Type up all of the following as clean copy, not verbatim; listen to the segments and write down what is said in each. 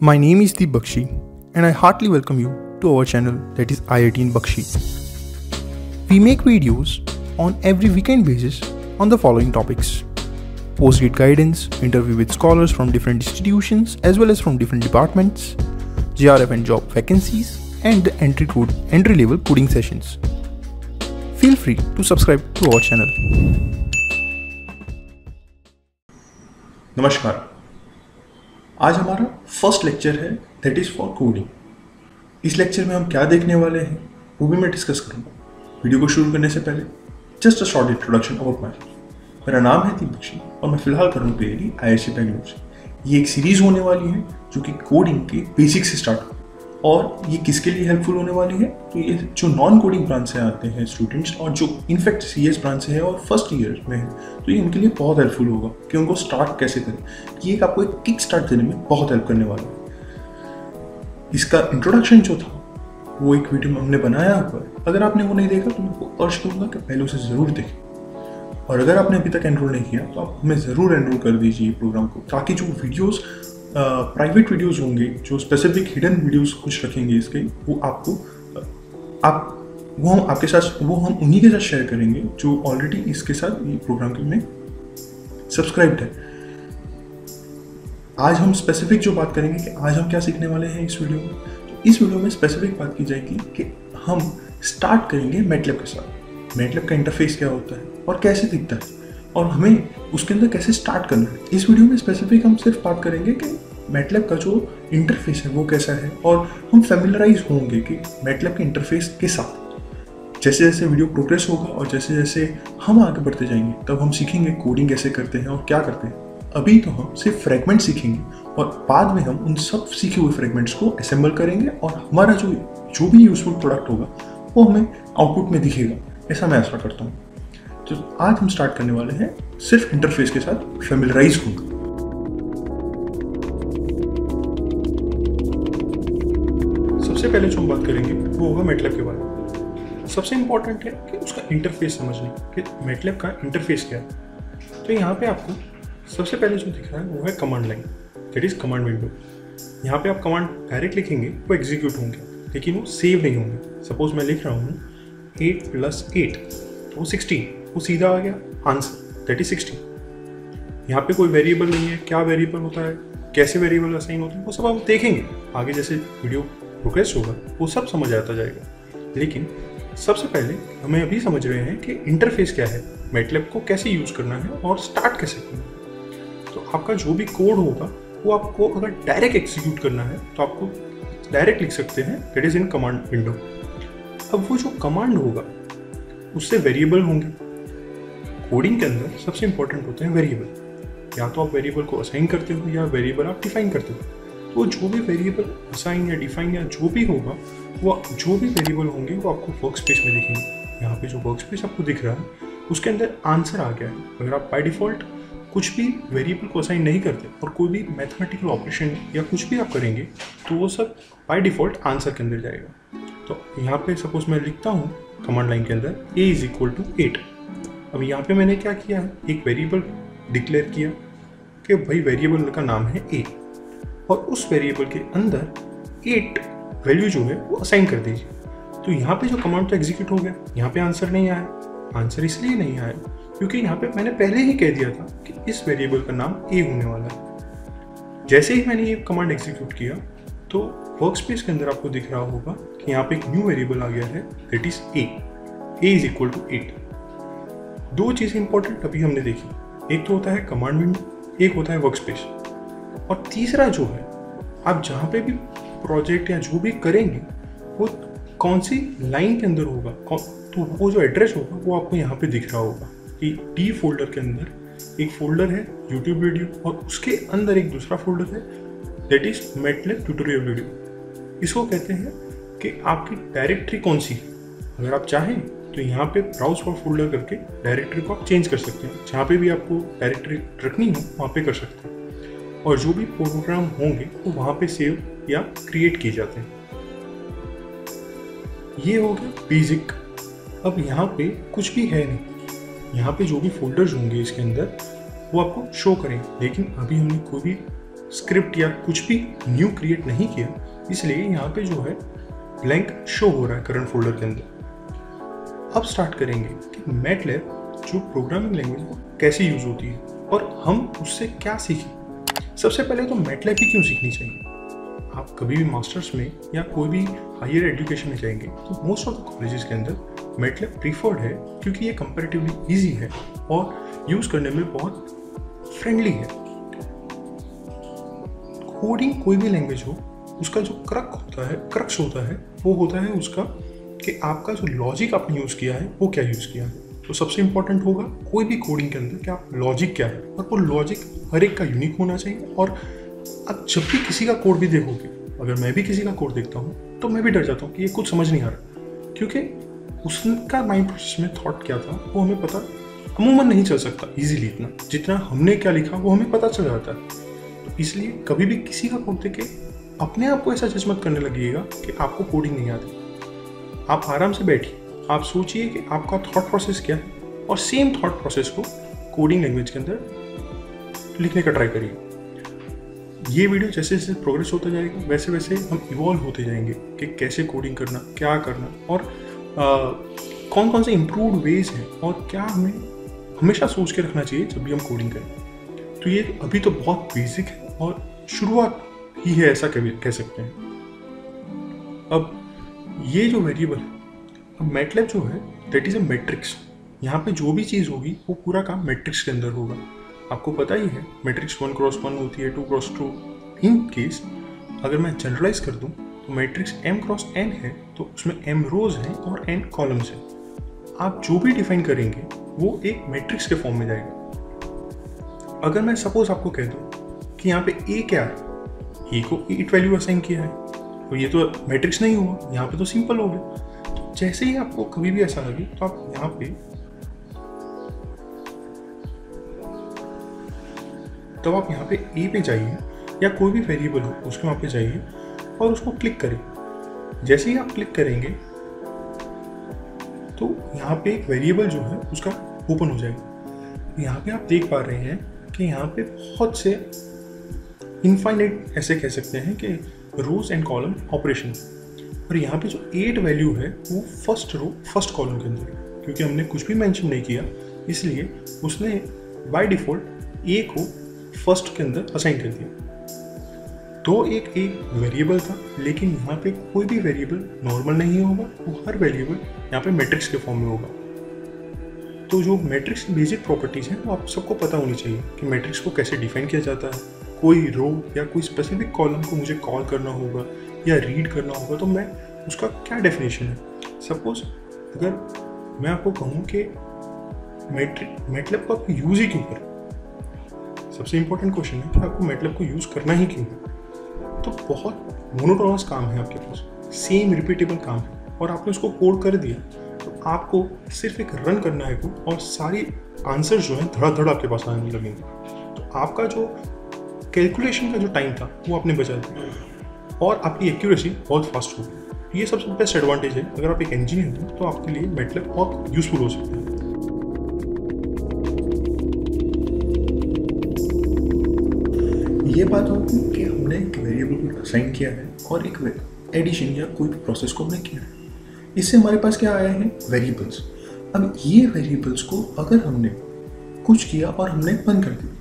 My name is Deep Bakshi and I heartily welcome you to our channel that is IIT Bakshi. We make videos on every weekend basis on the following topics: post-grad guidance, interview with scholars from different institutions as well as from different departments, JRF and job vacancies, and the entry-level coding sessions. Feel free to subscribe to our channel. नमस्कार, आज हमारा first lecture है that is for coding. इस lecture में हम क्या देखने वाले हैं वो भी मैं डिस्कस करूँगा। वीडियो को शुरू करने से पहले just a short introduction about my self. मेरा नाम है दीप बख्शी और मैं फिलहाल कर रहा हूँ तैयारी IIT बेंगलुरु से। ये एक सीरीज़ होने वाली है जो कि कोडिंग के बेसिक से स्टार्ट हो, और ये किसके लिए हेल्पफुल होने वाली है तो ये जो नॉन कोडिंग ब्रांच से आते हैं स्टूडेंट्स और जो इनफैक्ट CS ब्रांच से है और फर्स्ट ईयर में है तो ये उनके लिए बहुत हेल्पफुल होगा कि उनको स्टार्ट कैसे करें। ये एक आपको एक किक स्टार्ट देने में बहुत हेल्प करने वाला है। इसका इंट्रोडक्शन जो था वो एक वीडियो में हमने बनाया हुआ है। अगर आपने वो नहीं देखा तो मैं आपको अर्ज करूँगा कि पहले उसे ज़रूर देखें, और अगर आपने अभी तक एनरोल नहीं किया तो आप हमें ज़रूर एनरोल कर दीजिए प्रोग्राम को, ताकि जो वीडियोज़ प्राइवेट वीडियोस होंगे, जो स्पेसिफिक हिडन वीडियोस कुछ रखेंगे इसके, वो आपको हम उन्हीं के साथ शेयर करेंगे जो ऑलरेडी इसके साथ ये प्रोग्राम के में सब्सक्राइब्ड है। आज हम स्पेसिफिक जो बात करेंगे कि आज हम क्या सीखने वाले हैं इस वीडियो में, तो इस वीडियो में स्पेसिफिक बात की जाएगी कि हम स्टार्ट करेंगे मैटलैब के साथ। मैटलैब का इंटरफेस क्या होता है और कैसे दिखता है और हमें उसके अंदर कैसे स्टार्ट करना है। इस वीडियो में स्पेसिफिक हम सिर्फ बात करेंगे कि मैटलैब का जो इंटरफेस है वो कैसा है, और हम फैमिलराइज होंगे कि मैटलैब के इंटरफेस के साथ। जैसे जैसे वीडियो प्रोग्रेस होगा और जैसे जैसे हम आगे बढ़ते जाएंगे तब हम सीखेंगे कोडिंग कैसे करते हैं और क्या करते हैं। अभी तो हम सिर्फ फ्रेगमेंट सीखेंगे और बाद में हम उन सब सीखे हुए फ्रेगमेंट्स को असेंबल करेंगे और हमारा जो भी यूजफुल प्रोडक्ट होगा वो हमें आउटपुट में दिखेगा, ऐसा मैं आशा करता हूँ। तो आज हम स्टार्ट करने वाले हैं सिर्फ इंटरफेस के साथ फैमिलराइज होगा। सबसे पहले जो हम बात करेंगे वो होगा मैटलैब के बारे में। सबसे इंपॉर्टेंट है कि उसका इंटरफेस समझना कि मैटलैब का इंटरफेस क्या है। तो यहाँ पे आपको सबसे पहले जो दिख रहा है वो है command line, that is command window. यहाँ पे आप कमांड डायरेक्ट लिखेंगे वो एग्जीक्यूट होंगे, लेकिन वो सेव नहीं होंगे। सपोज मैं लिख रहा हूँ 8 + 8 तो 16, वो सीधा आ गया आंसर, दैट इज 16। यहाँ पे कोई वेरिएबल नहीं है, क्या वेरिएबल होता है, कैसे वेरिएबल असाइन होते हैं, वो सब हम देखेंगे आगे जैसे वीडियो प्रोग्रेस होगा, वो सब समझ आता जाएगा। लेकिन सबसे पहले हमें अभी समझ रहे हैं कि इंटरफेस क्या है, मैटलैब को कैसे यूज़ करना है और स्टार्ट कैसे करना है। तो आपका जो भी कोड होगा वो आपको अगर डायरेक्ट एग्जीक्यूट करना है तो आपको डायरेक्ट लिख सकते हैं, that is in command window. अब वो जो कमांड होगा उससे वेरिएबल होंगे। कोडिंग के अंदर सबसे इंपॉर्टेंट होते हैं वेरिएबल। या तो आप वेरिएबल को असाइन करते हो या वेरिएबल आप डिफाइन करते हो। तो जो भी वेरिएबल असाइन या डिफाइन या जो भी होगा, वो जो भी वेरिएबल होंगे वो आपको वर्क स्पेस में दिखेंगे। यहाँ पे जो वर्क स्पेस आपको दिख रहा है उसके अंदर आंसर आ गया है। अगर आप बाय डिफ़ॉल्ट कुछ भी वेरिएबल को असाइन नहीं करते और कोई भी मैथमेटिकल ऑपरेशन या कुछ भी आप करेंगे तो वो सब बाय डिफ़ॉल्ट आंसर के अंदर जाएगा। तो यहाँ पे सपोज मैं लिखता हूँ कमांड लाइन के अंदर a = 8। अब यहाँ पे मैंने क्या किया है, एक वेरिएबल डिक्लेयर किया कि भाई वेरिएबल का नाम है a, और उस वेरिएबल के अंदर 8 वैल्यू जो है वो असाइन कर दीजिए। तो यहाँ पे जो कमांड तो एग्जीक्यूट हो गया। यहाँ पे आंसर नहीं आया। आंसर इसलिए नहीं आया क्योंकि यहाँ पे मैंने पहले ही कह दिया था कि इस वेरिएबल का नाम a होने वाला है। जैसे ही मैंने ये कमांड एग्जीक्यूट किया तो वर्क स्पेस के अंदर आपको दिख रहा होगा कि यहाँ पे एक न्यू वेरिएबल आ गया है, दैट इज a = 8। दो चीज़ें इंपॉर्टेंट अभी हमने देखी, एक तो होता है कमांड विंडो, एक होता है वर्क स्पेस, और तीसरा जो है आप जहाँ पे भी प्रोजेक्ट या जो भी करेंगे वो कौन सी लाइन के अंदर होगा, तो वो जो एड्रेस होगा वो आपको यहाँ पे दिख रहा होगा कि D फोल्डर के अंदर एक फोल्डर है यूट्यूब वीडियो और उसके अंदर एक दूसरा फोल्डर है, that is MATLAB tutorial video. इसको कहते हैं कि आपकी डायरेक्टरी कौन सी। अगर आप चाहें तो यहाँ पे ब्राउज फॉर फोल्डर करके डायरेक्टरी को आप चेंज कर सकते हैं। जहाँ पे भी आपको डायरेक्टरी रखनी हो वहाँ पे कर सकते हैं, और जो भी प्रोग्राम होंगे वो वहाँ पे सेव या क्रिएट किए जाते हैं। ये हो गया बेसिक। अब यहाँ पे कुछ भी है नहीं, यहाँ पे जो भी फोल्डर्स होंगे इसके अंदर वो आपको शो करेंगे, लेकिन अभी हमने कोई भी स्क्रिप्ट या कुछ भी न्यू क्रिएट नहीं किया, इसलिए यहाँ पे जो है ब्लैंक शो हो रहा है करंट फोल्डर के अंदर। अब स्टार्ट करेंगे कि मैटलैब जो प्रोग्रामिंग लैंग्वेज वो कैसे यूज होती है और हम उससे क्या सीखें। सबसे पहले तो मैटलैब ही क्यों सीखनी चाहिए। आप कभी भी मास्टर्स में या कोई भी हायर एजुकेशन में जाएंगे तो मोस्ट ऑफ द कॉलेजेस के अंदर मैटलैब प्रीफर्ड है, क्योंकि ये कंपैरेटिवली इजी है और यूज करने में बहुत फ्रेंडली है। कोडिंग कोई भी लैंग्वेज हो, उसका जो क्रक्स होता है वो होता है उसका कि आपका जो लॉजिक आपने यूज़ किया है वो क्या यूज़ किया है। तो सबसे इंपॉर्टेंट होगा कोई भी कोडिंग के अंदर कि आप लॉजिक क्या है, और वो लॉजिक हर एक का यूनिक होना चाहिए। और आप जब भी किसी का कोड भी देखोगे, अगर मैं भी किसी का कोड देखता हूँ तो मैं भी डर जाता हूँ कि ये कुछ समझ नहीं आ रहा, क्योंकि उसका माइंड प्रोसेस में थॉट क्या था वो हमें पता अमूमन नहीं चल सकता इजीली इतना, जितना हमने क्या लिखा वो हमें पता चल जाता है। तो इसलिए कभी भी किसी का कोड देख के अपने आप को ऐसा जज मत करने लगिएगा कि आपको कोडिंग नहीं आती। आप आराम से बैठिए, आप सोचिए कि आपका थॉट प्रोसेस क्या है और सेम थॉट प्रोसेस को कोडिंग लैंग्वेज के अंदर लिखने का ट्राई करिए। ये वीडियो जैसे जैसे प्रोग्रेस होता जाएगा वैसे वैसे हम इवॉल्व होते जाएंगे कि कैसे कोडिंग करना, क्या करना और कौन कौन से इम्प्रूव्ड वेज हैं और क्या हमें हमेशा सोच के रखना चाहिए जब भी हम कोडिंग करें। तो ये अभी तो बहुत बेसिक है और शुरुआत ही है, ऐसा कह सकते हैं। अब ये जो वेरिएबल है, अब मैटलैब जो है दैट इज़ अ मैट्रिक्स। यहाँ पे जो भी चीज़ होगी वो पूरा काम मैट्रिक्स के अंदर होगा। आपको पता ही है मैट्रिक्स 1x1 होती है, 2x2। इन केस अगर मैं जनरलाइज कर दूँ तो मैट्रिक्स m×n है, तो उसमें m रोज हैं और n कॉलम्स हैं। आप जो भी डिफाइन करेंगे वो एक मैट्रिक्स के फॉर्म में जाएगा। अगर मैं सपोज आपको कह दूँ कि यहाँ पे a क्या है, a को 8 वैल्यू असाइन किया है, तो ये तो मैट्रिक्स नहीं हुआ, यहाँ पे तो सिंपल हो गया। तो जैसे ही आपको कभी भी ऐसा लगे तो आप यहाँ पे a पे जाइए या कोई भी वेरिएबल हो उसके वहाँ पे जाइए और उसको क्लिक करें। जैसे ही आप क्लिक करेंगे तो यहाँ पे एक वेरिएबल जो है उसका ओपन हो जाएगा। यहाँ पे आप देख पा रहे हैं कि यहाँ पे बहुत से इनफाइनाइट ऐसे कह सकते हैं कि रोज एंड कॉलम ऑपरेशन, और यहाँ पे जो 8 वैल्यू है वो फर्स्ट रो फर्स्ट कॉलम के अंदर है। क्योंकि हमने कुछ भी मेंशन नहीं किया इसलिए उसने बाय डिफ़ॉल्ट a को फर्स्ट के अंदर असाइन कर दिया। तो एक वेरिएबल था, लेकिन यहाँ पे कोई भी वेरिएबल नॉर्मल नहीं होगा, वो हर वेरिएबल यहाँ पे मैट्रिक्स के फॉर्म में होगा। तो जो मैट्रिक्स की बेसिक प्रॉपर्टीज़ हैं वो आप सबको पता होनी चाहिए कि मैट्रिक्स को कैसे डिफाइन किया जाता है। कोई रो या कोई स्पेसिफिक कॉलम को मुझे कॉल करना होगा या रीड करना होगा तो मैं उसका क्या डेफिनेशन है। सपोज अगर मैं आपको कहूँ कि मैटलैब को आपको यूज़ ही क्यों करें, सबसे इंपॉर्टेंट क्वेश्चन है कि आपको मैटलैब को यूज़ करना ही क्यों है। तो बहुत मोनोटोनस काम है आपके पास, सेम रिपीटेबल काम है और आपने उसको कोड कर दिया, तो आपको सिर्फ एक रन करना है कोड और सारी आंसर्स जो हैं धड़ाधड़ आपके पास आने लगेंगे। तो आपका जो कैलकुलेशन का जो टाइम था वो आपने बचा दिया और आपकी एक्यूरेसी बहुत फास्ट होगी। ये सबसे बेस्ट एडवांटेज है। अगर आप एक इंजीनियर हैं तो आपके लिए मैटलैब बहुत यूजफुल हो सकता है। ये बात होगी कि हमने एक वेरिएबल को असाइन किया है और एक एडिशन या कोई भी प्रोसेस को हमने किया है। इससे हमारे पास क्या आया है, वेरिएबल्स। अब ये वेरिएबल्स को अगर हमने कुछ किया और हमने बंद कर दिया,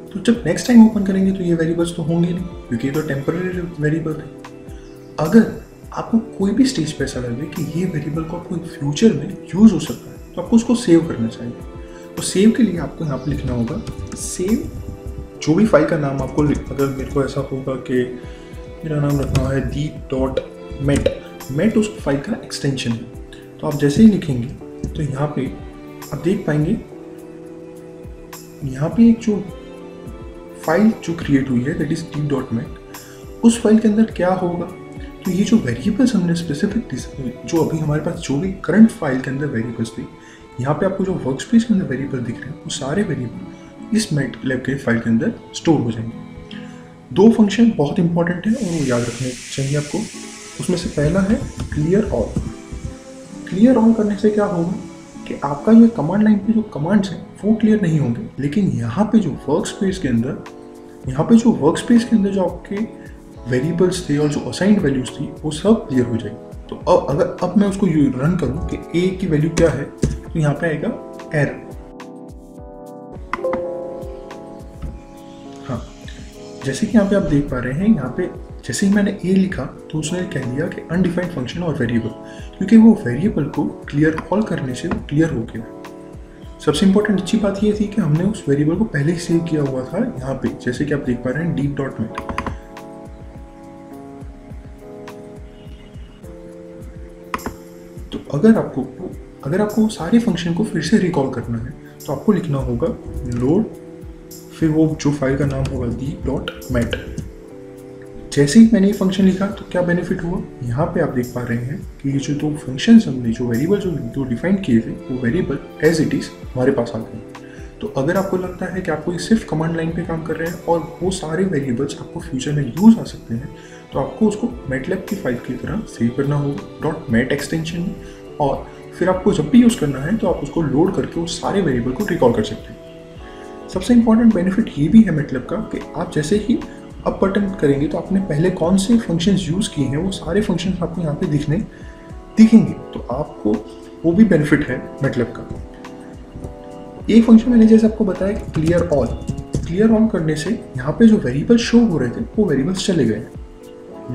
तो जब नेक्स्ट टाइम ओपन करेंगे तो ये वेरिएबल्स तो होंगे नहीं, क्योंकि ये तो टेम्पररी वेरिएबल है। अगर आपको कोई भी स्टेज पे ऐसा लगे कि ये वेरिएबल को आपको फ्यूचर में यूज हो सकता है तो आपको उसको सेव करना चाहिए। तो सेव के लिए आपको यहाँ पर लिखना होगा सेव, जो भी फाइल का नाम आपको, अगर मेरे को ऐसा होगा कि मेरा नाम रखना है deep.met, उस फाइल का एक्सटेंशन है। तो आप जैसे ही लिखेंगे तो यहाँ पे आप देख पाएंगे यहाँ पे एक जो फाइल जो क्रिएट हुई है दैट इज deep.met। उस फाइल के अंदर क्या होगा, तो ये जो वेरिएबल्स हमने स्पेसिफिक जो अभी हमारे पास जो भी करंट फाइल के अंदर वेरिएबल्स थे, यहाँ पे आपको जो वर्क स्पेस के अंदर वेरिएबल दिख रहे हैं वो सारे वेरिएबल इस मैटलैब के फाइल के अंदर स्टोर हो जाएंगे। 2 फंक्शन बहुत इंपॉर्टेंट है और वो याद रखने चाहिए आपको। उसमें से पहला है क्लियर ऑल। क्लियर ऑल करने से क्या होगा कि आपका ये कमांड लाइन पे जो कमांड्स हैं वो क्लियर नहीं होंगे, लेकिन यहाँ पे जो वर्क स्पेस के अंदर यहाँ पे जो वर्क स्पेस के अंदर जो आपके वेरिएबल्स थे और जो असाइंड वैल्यूज थी वो सब क्लियर हो जाएगी। तो अब मैं उसको रन करूँ कि ए की वैल्यू क्या है, तो यहाँ पे आएगा एरर। हाँ, जैसे कि यहाँ पे आप देख पा रहे हैं, यहाँ पे जैसे ही मैंने ए लिखा तो उसने कह दिया कि अनडिफाइंड फंक्शन और वेरिएबल, क्योंकि वो वेरिएबल को क्लियर कॉल करने से वो क्लियर हो गया। सबसे इंपॉर्टेंट अच्छी बात ये थी कि हमने उस वेरिएबल को पहले ही सेव किया हुआ था यहाँ पे, जैसे कि आप देख पा रहे हैं deep.met। तो अगर आपको सारे फंक्शन को फिर से रिकॉल करना है तो आपको लिखना होगा लोड, फिर वो जो फाइल का नाम होगा deep.met। जैसे ही मैंने ये फंक्शन लिखा तो क्या बेनिफिट हुआ, यहाँ पे आप देख पा रहे हैं कि ये जो दो फंक्शंस हमने जो वेरिएबल जो डिफाइन किए थे वो वेरिएबल एज इट इज हमारे पास आ गए। तो अगर आपको लगता है कि आपको सिर्फ कमांड लाइन पे काम कर रहे हैं और वो सारे वेरिएबल्स आपको फ्यूचर में यूज आ सकते हैं, तो आपको उसको मैटलैब की फाइल की तरह सेव करना होगा .met एक्सटेंशन में, और फिर आपको जब भी यूज़ करना है तो आप उसको लोड करके उस सारे वेरिएबल को रिकॉल कर सकते हैं। सबसे इंपॉर्टेंट बेनिफिट ये भी है मैटलैब का कि आप जैसे ही अप बटन करेंगे तो आपने पहले कौन से फंक्शंस यूज़ किए हैं वो सारे फंक्शंस आपको यहाँ पे दिखेंगे, तो आपको वो भी बेनिफिट है मैटलैब का। एक फंक्शन मैंने जैसे आपको बताया कि क्लियर ऑल करने से यहाँ पे जो वेरिएबल शो हो रहे थे वो वेरिएबल्स चले गए,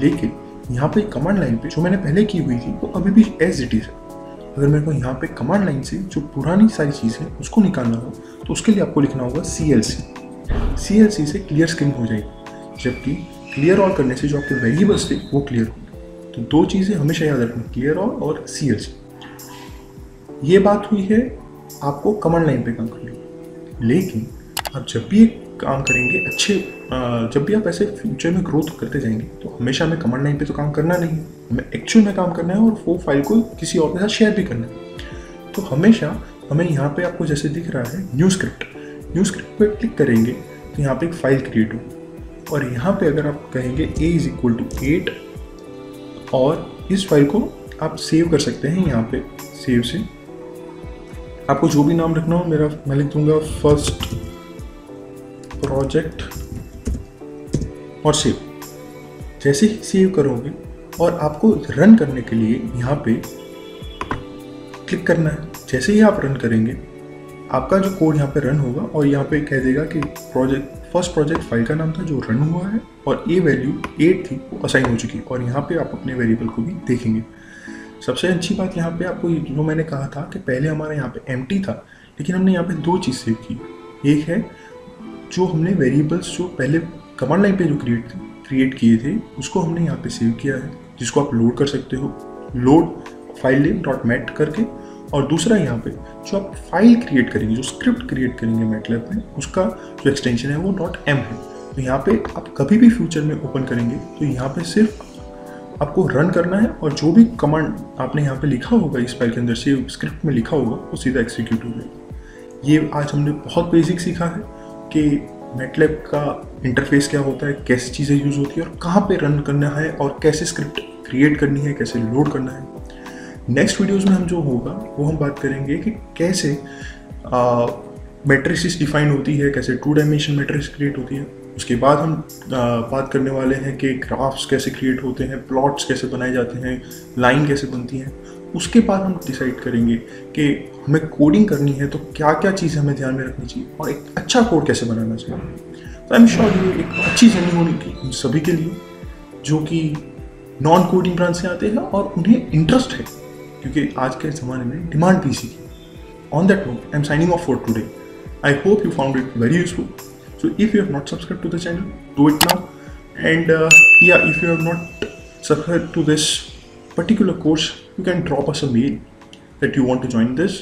लेकिन यहाँ पे कमांड लाइन पे जो मैंने पहले की हुई थी वो अभी भी एज इट इज है। अगर मेरे को यहाँ पे कमांड लाइन से जो पुरानी सारी चीज़ है उसको निकालना हो तो उसके लिए आपको लिखना होगा CLC से क्लियर स्क्रीन हो जाएगी, जबकि क्लियर ऑल करने से जो आपके वेरिएबल्स थे वो क्लियर होंगे। तो दो चीज़ें हमेशा याद रखना, क्लियर ऑल और CLC। ये बात हुई है आपको कमांड लाइन पे काम करने, लेकिन आप जब भी काम करेंगे जब भी आप ऐसे फ्यूचर में ग्रोथ करते जाएंगे तो हमेशा हमें कमांड लाइन पे तो काम करना नहीं है, हमें एक्चुअल में काम करना है और वो फाइल को किसी और के साथ शेयर भी करना है। तो हमेशा हमें यहाँ पे आपको जैसे दिख रहा है न्यू स्क्रिप्ट पे क्लिक करेंगे तो यहाँ पे एक फाइल क्रिएट होगी, और यहाँ पे अगर आप कहेंगे a = 8 और इस फाइल को आप सेव कर सकते हैं। यहाँ पे सेव से आपको जो भी नाम रखना हो, मैं लिख दूंगा फर्स्ट प्रोजेक्ट और सेव। जैसे ही सेव करोगे और आपको रन करने के लिए यहाँ पे क्लिक करना है, जैसे ही आप रन करेंगे आपका जो कोड यहाँ पे रन होगा और यहाँ पे कह देगा कि फर्स्ट प्रोजेक्ट फाइल का नाम था जो रन हुआ है और ए वैल्यू 8 थी वो असाइन हो चुकी है, और यहाँ पे आप अपने वेरिएबल को भी देखेंगे। सबसे अच्छी बात यहाँ पे आपको जो मैंने कहा था कि पहले हमारा यहाँ पे एम्प्टी था, लेकिन हमने यहाँ पे दो चीज़ सेव की। एक है जो हमने वेरिएबल्स जो पहले कमांड लाइन पे जो क्रिएट किए थे उसको हमने यहाँ पे सेव किया है, जिसको आप लोड कर सकते हो, लोड फाइल नेम .met करके। और दूसरा यहाँ पे जो आप फाइल क्रिएट करेंगे, जो स्क्रिप्ट क्रिएट करेंगे मैटलैब में, उसका जो एक्सटेंशन है वो .m है। तो यहाँ पे आप कभी भी फ्यूचर में ओपन करेंगे तो यहाँ पे सिर्फ आपको रन करना है और जो भी कमांड आपने यहाँ पे लिखा होगा इस फाइल के अंदर से स्क्रिप्ट में लिखा होगा वो सीधा एक्सिक्यूट हो जाएगा। ये आज हमने बहुत बेसिक सीखा है कि मैटलैब का इंटरफेस क्या होता है, कैसी चीज़ें यूज़ होती है और कहाँ पे रन करना है और कैसे स्क्रिप्ट क्रिएट करनी है, कैसे लोड करना है। नेक्स्ट वीडियोस में हम जो होगा वो हम बात करेंगे कि कैसे मैट्रिसेस डिफाइन होती है, कैसे 2 डायमेंशन मैट्रिक्स क्रिएट होती है। उसके बाद हम बात करने वाले हैं कि ग्राफ्स कैसे क्रिएट होते हैं, प्लॉट्स कैसे बनाए जाते हैं, लाइन कैसे बनती हैं। उसके बाद हम डिसाइड करेंगे कि हमें कोडिंग करनी है तो क्या क्या चीज़ हमें ध्यान में रखनी चाहिए और एक अच्छा कोड कैसे बनाना चाहिए। तो आई एम श्योर ये एक अच्छी जर्नी होगी उन सभी के लिए जो कि नॉन कोडिंग ब्रांच से आते हैं और उन्हें इंटरेस्ट है, क्योंकि आज के ज़माने में डिमांड भी इसी की। On that note I am signing off for today. I hope you found it very useful. So if you have not subscribed to the channel, do it now. And yeah, if you have not subscribed to this particular course, you can drop us a mail that you want to join this,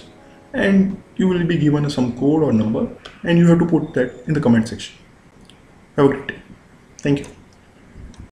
and you will be given some code or number, and you have to put that in the comment section. Have a great day. Thank you.